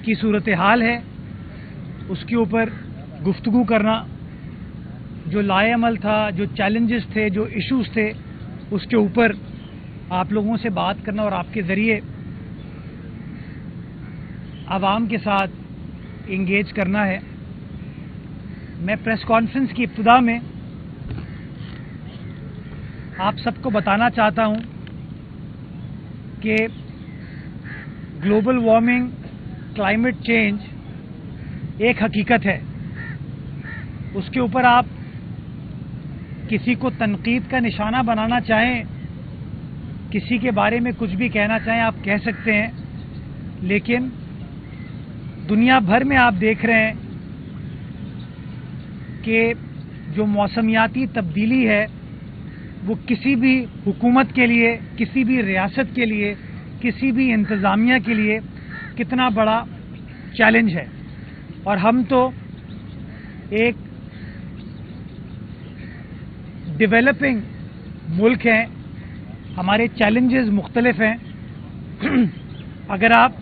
کی صورتحال ہے اس کے اوپر گفتگو کرنا، جو لائے عمل تھا، جو چیلنجز تھے، جو ایشوز تھے، اس کے اوپر آپ لوگوں سے بات کرنا اور آپ کے ذریعے عوام کے ساتھ انگیج کرنا ہے۔ میں پریس کانفرنس کی ابتدا میں آپ سب کو بتانا چاہتا ہوں کہ گلوبل وارمنگ، کلائمیٹ چینج ایک حقیقت ہے۔ اس کے اوپر آپ کسی کو تنقید کا نشانہ بنانا چاہیں، کسی کے بارے میں کچھ بھی کہنا چاہیں آپ کہہ سکتے ہیں، لیکن دنیا بھر میں آپ دیکھ رہے ہیں کہ جو موسمیاتی تبدیلی ہے وہ کسی بھی حکومت کے لیے، کسی بھی ریاست کے لیے، کسی بھی انتظامیہ کے لیے کتنا بڑا چیلنج ہے۔ اور ہم تو ایک ڈیولپنگ ملک ہیں، ہمارے چیلنجز مختلف ہیں۔ اگر آپ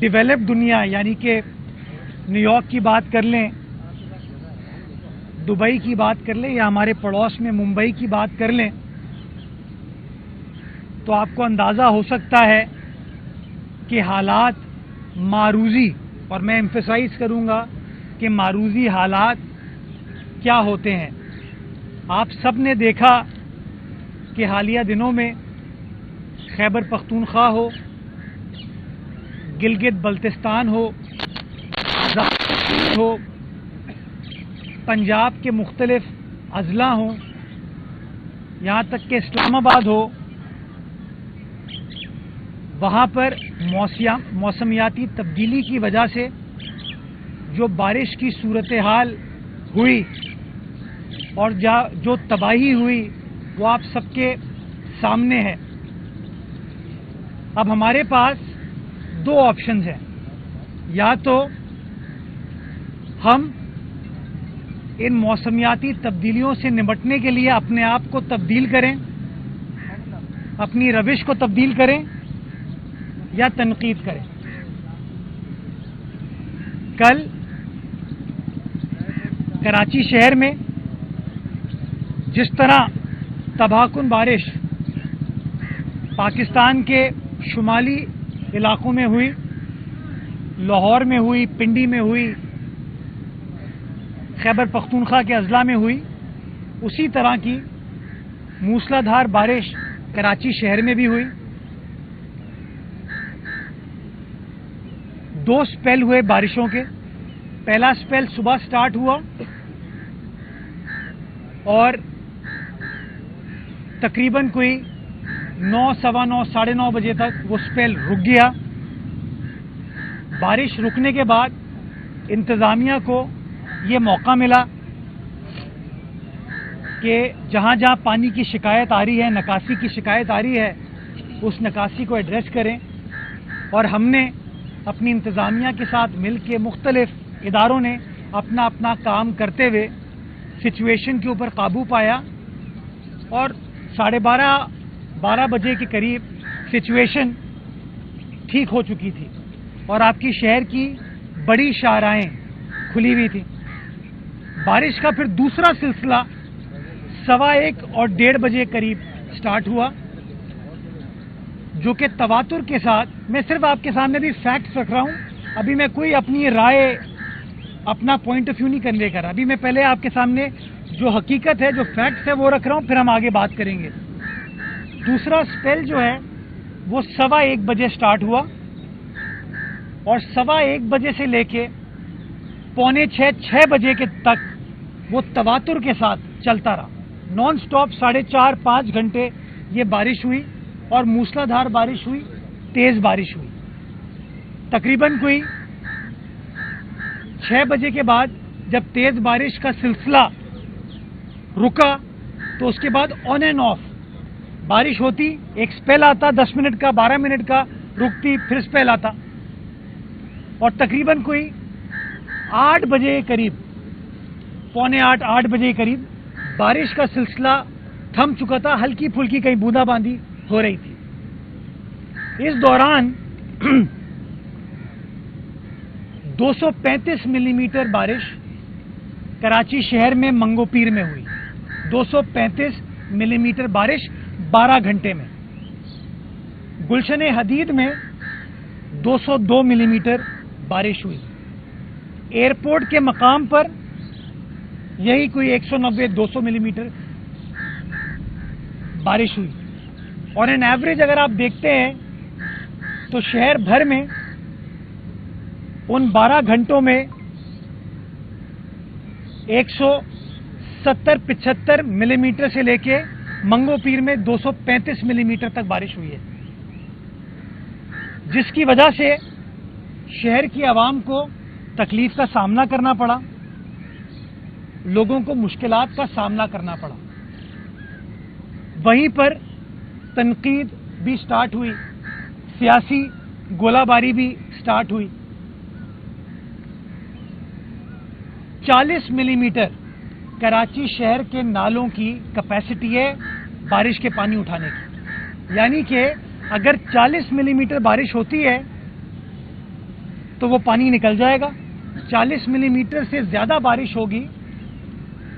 ڈیولپ دنیا یعنی کہ نیو یارک کی بات کر لیں، دبئی کی بات کر لیں، یا ہمارے پڑوس میں ممبئی کی بات کر لیں، تو آپ کو اندازہ ہو سکتا ہے کہ حالات معروضی، اور میں ایمفسائز کروں گا کہ معروضی حالات کیا ہوتے ہیں۔ آپ سب نے دیکھا کہ حالیہ دنوں میں خیبر پختونخوا ہو، گلگت بلتستان ہو پنجاب کے مختلف اضلاع ہوں، یہاں تک کہ اسلام آباد ہو، وہاں پر موسمیاتی تبدیلی کی وجہ سے جو بارش کی صورتحال ہوئی اور جو تباہی ہوئی وہ آپ سب کے سامنے ہے۔ اب ہمارے پاس دو آپشنز ہیں، یا تو ہم ان موسمیاتی تبدیلیوں سے نمٹنے کے لیے اپنے آپ کو تبدیل کریں، اپنی روش کو تبدیل کریں، یا تنقید کریں۔ کل کراچی شہر میں جس طرح تباہ کن بارش پاکستان کے شمالی علاقوں میں ہوئی، لاہور میں ہوئی، پنڈی میں ہوئی، خیبر پختونخوا کے اضلاع میں ہوئی، اسی طرح کی موسلا دھار بارش کراچی شہر میں بھی ہوئی۔ دو سپیل ہوئے بارشوں کے۔ پہلا سپیل صبح سٹارٹ ہوا اور تقریباً کوئی 9، سوا 9، 9:30 بجے تک وہ سپیل رک گیا۔ بارش رکنے کے بعد انتظامیہ کو یہ موقع ملا کہ جہاں جہاں پانی کی شکایت آ رہی ہے، نکاسی کی شکایت آ رہی ہے، اس نکاسی کو ایڈریس کریں۔ اور ہم نے اپنی انتظامیہ کے ساتھ مل کے مختلف اداروں نے اپنا اپنا کام کرتے ہوئے سچویشن کے اوپر قابو پایا، اور 12:30 بجے کے قریب سچویشن ٹھیک ہو چکی تھی اور آپ کی شہر کی بڑی شاہراہیں کھلی ہوئی تھیں۔ بارش کا پھر دوسرا سلسلہ 1:15 اور 1:30 بجے قریب سٹارٹ ہوا، جو کہ تواتر کے ساتھ، میں صرف آپ کے سامنے بھی فیکٹس رکھ رہا ہوں، ابھی میں کوئی اپنی رائے، اپنا پوائنٹ آف ویو نہیں کرنے کا رہا، ابھی میں پہلے آپ کے سامنے جو حقیقت ہے، جو فیکٹس ہے وہ رکھ رہا ہوں، پھر ہم آگے بات کریں گے۔ دوسرا سپیل جو ہے وہ 1:15 بجے سٹارٹ ہوا اور 1:15 بجے سے لے کے 5:45 بجے کے تک وہ تواتر کے ساتھ چلتا رہا، نان سٹاپ 4.5 گھنٹے یہ بارش ہوئی، اور موسلا دھار بارش ہوئی، تیز بارش ہوئی۔ تقریباً کوئی 6 بجے کے بعد جب تیز بارش کا سلسلہ رکا تو اس کے بعد آن اینڈ آف بارش ہوتی، ایک سپیل آتا 10 منٹ کا، 12 منٹ کا، رکتی، پھر سپیل آتا، اور تقریباً کوئی 8 بجے کے قریب، 7:45، 8 بجے کے قریب بارش کا سلسلہ تھم چکا تھا، ہلکی پھلکی کہیں بوندا باندی ہو رہی تھی۔ اس دوران 235 ملی میٹر بارش کراچی شہر میں منگو پیر میں ہوئی. 235 ملی میٹر بارش 12 گھنٹے میں. گلشن حدید میں 202 ملی میٹر بارش ہوئی. ایئرپورٹ کے مقام پر یہی کوئی 190-200 ملی میٹر بارش ہوئی. اور ان ایوریج اگر آپ دیکھتے ہیں تو شہر بھر میں ان 12 گھنٹوں میں 170-75 ملی میٹر سے لے کے منگو پیر میں 235 ملی میٹر تک بارش ہوئی ہے، جس کی وجہ سے شہر کی عوام کو تکلیف کا سامنا کرنا پڑا، لوگوں کو مشکلات کا سامنا کرنا پڑا. وہیں پر تنقید بھی سٹارٹ ہوئی، سیاسی گولہ باری بھی سٹارٹ ہوئی. 40 ملی میٹر کراچی شہر کے نالوں کی کیپیسٹی ہے بارش کے پانی اٹھانے کی، یعنی کہ اگر 40 ملی میٹر بارش ہوتی ہے تو وہ پانی نکل جائے گا. 40 ملی میٹر سے زیادہ بارش ہوگی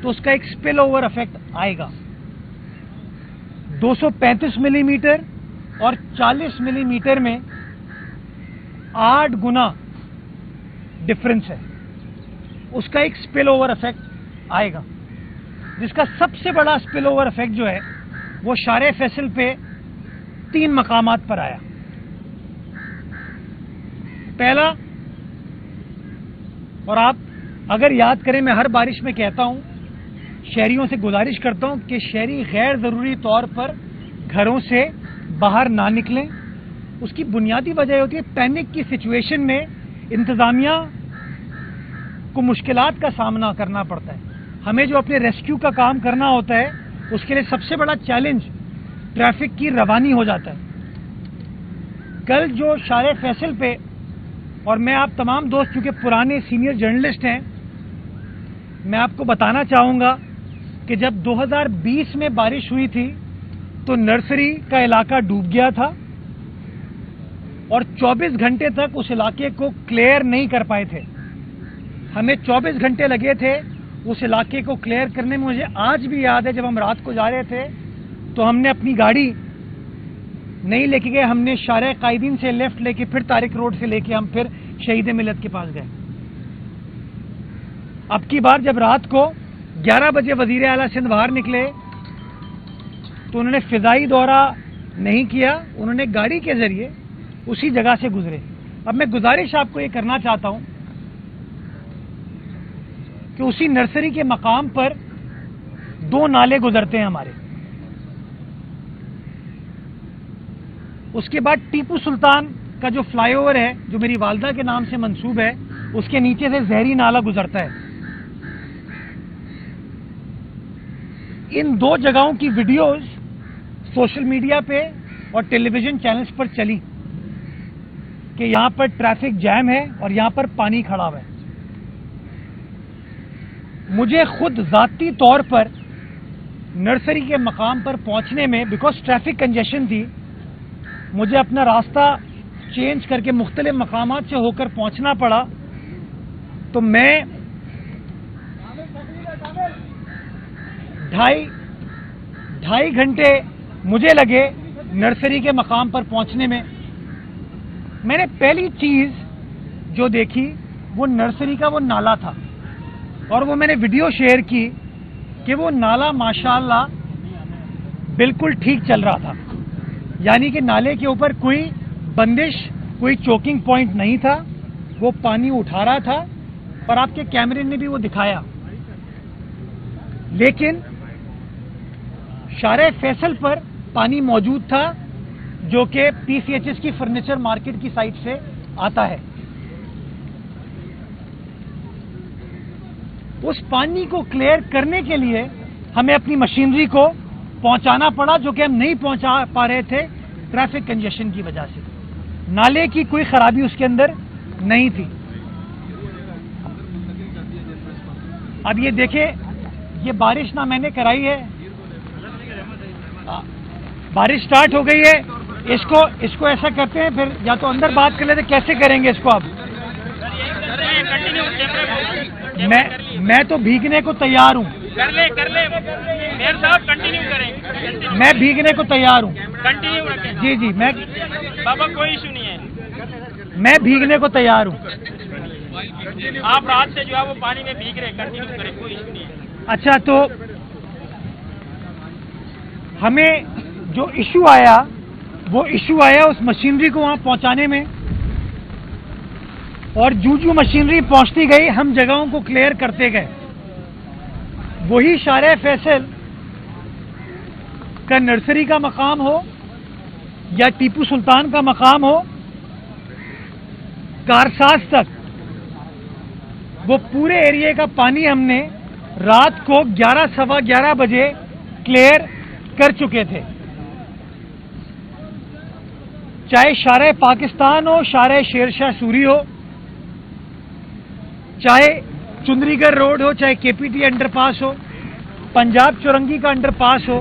تو اس کا ایک سپل اوور افیکٹ آئے گا. 235 ملی میٹر اور 40 ملی میٹر میں 8 گنا ڈفرنس ہے، اس کا ایک سپل اوور افیکٹ آئے گا، جس کا سب سے بڑا سپل اوور افیکٹ جو ہے وہ شارع فیصل پہ 3 مقامات پر آیا. پہلا، اور آپ اگر یاد کریں میں ہر بارش میں کہتا ہوں، شہریوں سے گزارش کرتا ہوں کہ شہری غیر ضروری طور پر گھروں سے باہر نہ نکلیں. اس کی بنیادی وجہ ہوتی ہے پینک کی سچویشن میں انتظامیہ کو مشکلات کا سامنا کرنا پڑتا ہے. ہمیں جو اپنے ریسکیو کا کام کرنا ہوتا ہے اس کے لیے سب سے بڑا چیلنج ٹریفک کی روانی ہو جاتا ہے. کل جو شارع فیصل پہ، اور میں آپ تمام دوست چونکہ پرانے سینئر جرنلسٹ ہیں، میں آپ کو بتانا چاہوں گا کہ جب 2020 میں بارش ہوئی تھی تو نرسری کا علاقہ ڈوب گیا تھا اور 24 گھنٹے تک اس علاقے کو کلیئر نہیں کر پائے تھے. ہمیں 24 گھنٹے لگے تھے اس علاقے کو کلیئر کرنے میں. مجھے آج بھی یاد ہے جب ہم رات کو جا رہے تھے تو ہم نے اپنی گاڑی نہیں لے کے گئے، ہم نے شارع قائدین سے لیفٹ لے کے پھر طارق روڈ سے لے کے ہم پھر شہید ملت کے پاس گئے. اب کی بار جب رات کو 11 بجے وزیر اعلیٰ سندھ باہر نکلے تو انہوں نے فضائی دورہ نہیں کیا، انہوں نے گاڑی کے ذریعے اسی جگہ سے گزرے. اب میں گزارش آپ کو یہ کرنا چاہتا ہوں کہ اسی نرسری کے مقام پر 2 نالے گزرتے ہیں ہمارے. اس کے بعد ٹیپو سلطان کا جو فلائی اوور ہے جو میری والدہ کے نام سے منسوب ہے، اس کے نیچے سے زہری نالہ گزرتا ہے. ان 2 جگہوں کی ویڈیوز سوشل میڈیا پہ اور ٹیلی ویژن چینلز پر چلی کہ یہاں پر ٹریفک جیم ہے اور یہاں پر پانی کھڑا ہوا ہے. مجھے خود ذاتی طور پر نرسری کے مقام پر پہنچنے میں، بیکاز ٹریفک کنجیشن تھی، مجھے اپنا راستہ چینج کر کے مختلف مقامات سے ہو کر پہنچنا پڑا. تو میں 2.5 گھنٹے مجھے لگے نرسری کے مقام پر پہنچنے میں. میں نے پہلی چیز جو دیکھی وہ نرسری کا وہ نالا تھا، اور وہ میں نے ویڈیو شیئر کی کہ وہ نالا ماشاءاللہ بالکل ٹھیک چل رہا تھا، یعنی کہ نالے کے اوپر کوئی بندش، کوئی چوکنگ پوائنٹ نہیں تھا، وہ پانی اٹھا رہا تھا اور آپ کے کیمرے نے بھی وہ دکھایا. لیکن شارع فیصل پر پانی موجود تھا جو کہ پی سی ایچ ایس کی فرنیچر مارکیٹ کی سائٹ سے آتا ہے. اس پانی کو کلیئر کرنے کے لیے ہمیں اپنی مشینری کو پہنچانا پڑا، جو کہ ہم نہیں پہنچا پا رہے تھے ٹریفک کنجیشن کی وجہ سے. نالے کی کوئی خرابی اس کے اندر نہیں تھی. اب یہ دیکھیں، یہ بارش نہ میں نے کرائی ہے، بارش سٹارٹ ہو گئی ہے. اس کو ایسا کرتے ہیں، پھر یا تو اندر بات کر لیتے، کیسے کریں گے اس کو اب؟ لیں کنٹینیو میں تو بھیگنے کو تیار ہوں. کر لیں میئر صاحب کنٹینیو کریں. میں بھیگنے کو تیار ہوں. کنٹینیو رکھیں. جی میں بابا کوئی ایشو نہیں ہے. میں بھیگنے کو تیار ہوں. آپ رات سے جو ہے وہ پانی میں بھیگ رہے کنٹینیو کریں کوئی ایشو نہیں ہے. اچھا تو ہمیں جو ایشو آیا وہ ایشو آیا اس مشینری کو وہاں پہنچانے میں, اور جو مشینری پہنچتی گئی ہم جگہوں کو کلیئر کرتے گئے. وہی شارع فیصل کا نرسری کا مقام ہو یا ٹیپو سلطان کا مقام ہو, کارساز تک وہ پورے ایریے کا پانی ہم نے رات کو 11:15 بجے کلیئر کر چکے تھے. چاہے شارع پاکستان ہو, شارع شیر شاہ سوری ہو, چاہے چندری گڑھ روڈ ہو, چاہے کے پی ٹی انڈر پاس ہو, پنجاب چورنگی کا انڈر پاس ہو,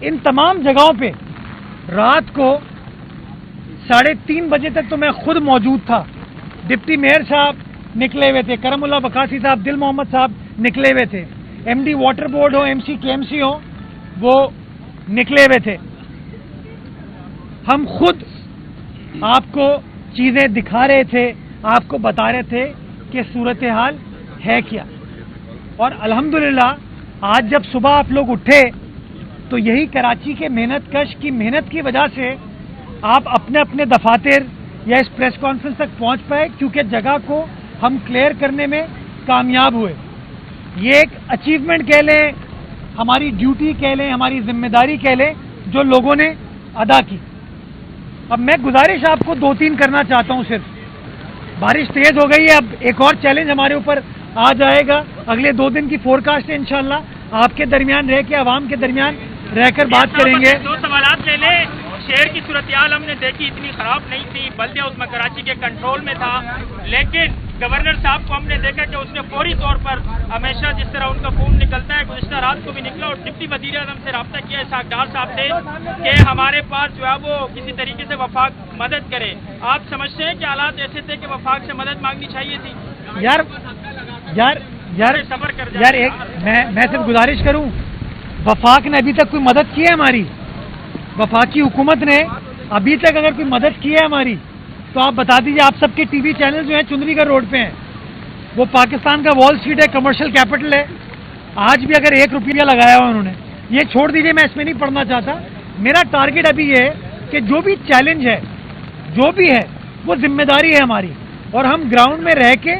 ان تمام جگہوں پہ رات کو 3:30 بجے تک تو میں خود موجود تھا. ڈپٹی میئر صاحب نکلے ہوئے تھے, کرم اللہ بکاسی صاحب, دل محمد صاحب نکلے ہوئے تھے, ایم ڈی واٹر بورڈ ہو, ایم سی کے ایم سی ہو, وہ نکلے ہوئے تھے. ہم خود آپ کو چیزیں دکھا رہے تھے, آپ کو بتا رہے تھے کہ صورتحال ہے کیا. اور الحمدللہ آج جب صبح آپ لوگ اٹھے تو یہی کراچی کے محنت کش کی محنت کی وجہ سے آپ اپنے اپنے دفاتر یا اس پریس کانفرنس تک پہنچ پائے, کیونکہ جگہ کو ہم کلیئر کرنے میں کامیاب ہوئے. یہ ایک اچیومنٹ کہہ لیں, ہماری ڈیوٹی کہہ لیں, ہماری ذمہ داری کہہ لیں جو لوگوں نے ادا کی. اب میں گزارش آپ کو 2-3 کرنا چاہتا ہوں. صرف بارش تیز ہو گئی ہے, اب ایک اور چیلنج ہمارے اوپر آ جائے گا. اگلے 2 دن کی فورکاسٹ ہے, انشاءاللہ آپ کے درمیان رہ کے, عوام کے درمیان رہ کر بات کریں گے. 2 سوالات لے لیں. شہر کی صورتحال ہم نے دیکھی اتنی خراب نہیں تھی, بلدیہ اس میں کراچی کے کنٹرول میں تھا, لیکن گورنر صاحب کو ہم نے دیکھا کہ اس نے فوری طور پر ہمیشہ جس طرح ان کا خون نکلتا ہے گزشتہ رات کو بھی نکلا, اور ڈپٹی وزیر اعظم سے رابطہ کیا اسحاق ڈار صاحب سے کہ ہمارے پاس جو ہے وہ کسی طریقے سے وفاق مدد کرے. آپ سمجھتے ہیں کہ حالات ایسے تھے کہ وفاق سے مدد مانگنی چاہیے تھی؟ یار ایک میں صرف گزارش کروں, وفاق نے ابھی تک کوئی مدد کی ہے ہماری؟ وفاقی حکومت نے ابھی تک اگر کوئی مدد کی ہے ہماری تو آپ بتا دیجیے. آپ سب کے ٹی وی چینل جو ہیں چندری گڑھ روڈ پہ ہیں, وہ پاکستان کا وال اسٹریٹ ہے, کمرشل کیپٹل ہے. آج بھی اگر 1 روپیہ لگایا ہوا انہوں نے, یہ چھوڑ دیجیے, میں اس میں نہیں پڑھنا چاہتا. میرا ٹارگٹ ابھی یہ ہے کہ جو بھی چیلنج ہے, جو بھی ہے, وہ ذمہ داری ہے ہماری, اور ہم گراؤنڈ میں رہ کے,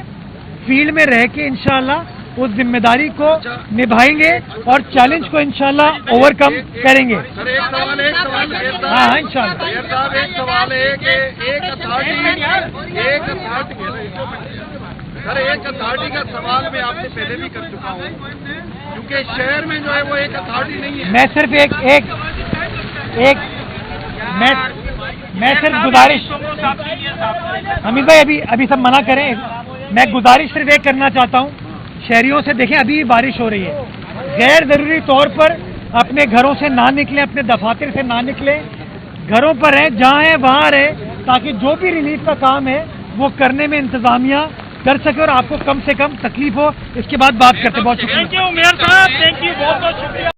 فیلڈ میں رہ کے انشاءاللہ اس ذمہ داری کو نبھائیں گے اور چیلنج کو انشاءاللہ اوور کم کریں گے. ہاں انشاءاللہ. سر ایک اتھارٹی کا سوال میں آپ سے پہلے بھی کر چکا ہوں, کیونکہ شہر میں جو ہے وہ ایک اتھارٹی نہیں ہے. میں صرف میں صرف گزارش, حمید بھائی ابھی سب منع کریں, میں گزارش صرف ایک کرنا چاہتا ہوں شہریوں سے. دیکھیں ابھی بارش ہو رہی ہے, غیر ضروری طور پر اپنے گھروں سے نہ نکلیں, اپنے دفاتر سے نہ نکلیں, گھروں پر رہیں, جہاں ہیں وہاں رہیں, تاکہ جو بھی ریلیف کا کام ہے وہ کرنے میں انتظامیہ کر سکے اور آپ کو کم سے کم تکلیف ہو. اس کے بعد بات کرتے. بہت شکریہ. تھینک یو میئر صاحب, تھینک یو, بہت بہت شکریہ.